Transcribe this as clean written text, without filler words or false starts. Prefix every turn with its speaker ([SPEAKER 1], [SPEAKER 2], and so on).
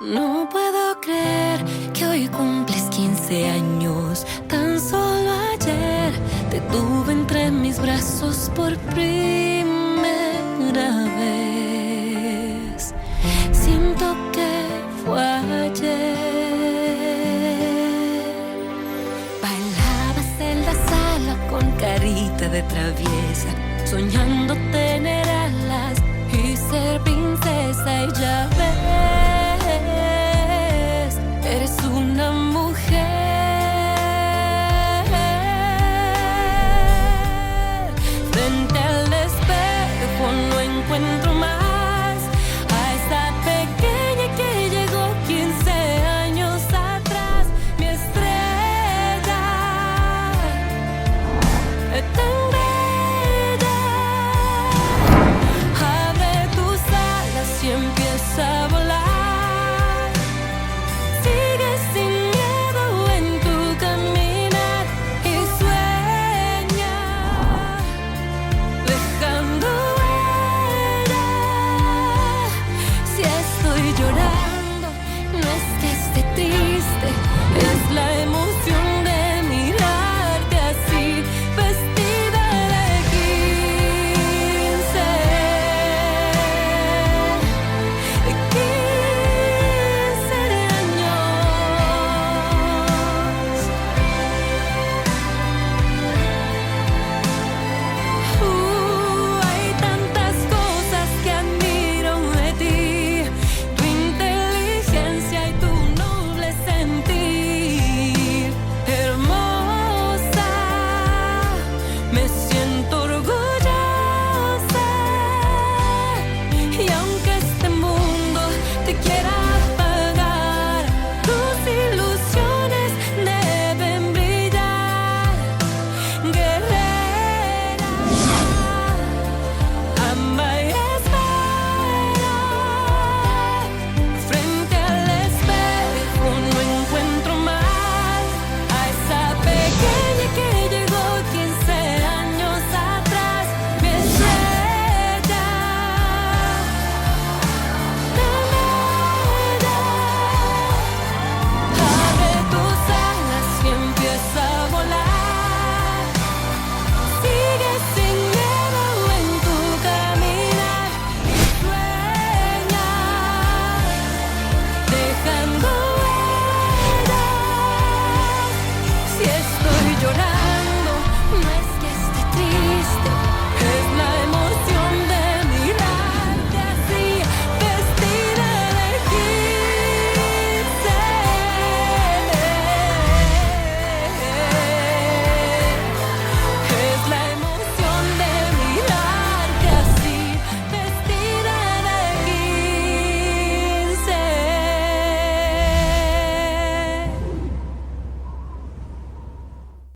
[SPEAKER 1] No puedo creer que hoy cumples 15 años. Tan solo ayer te tuve entre mis brazos por primera vez. Siento que fue ayer. Bailabas en la sala con carita de traviesa, soñando tener alas y ser princesa, y ya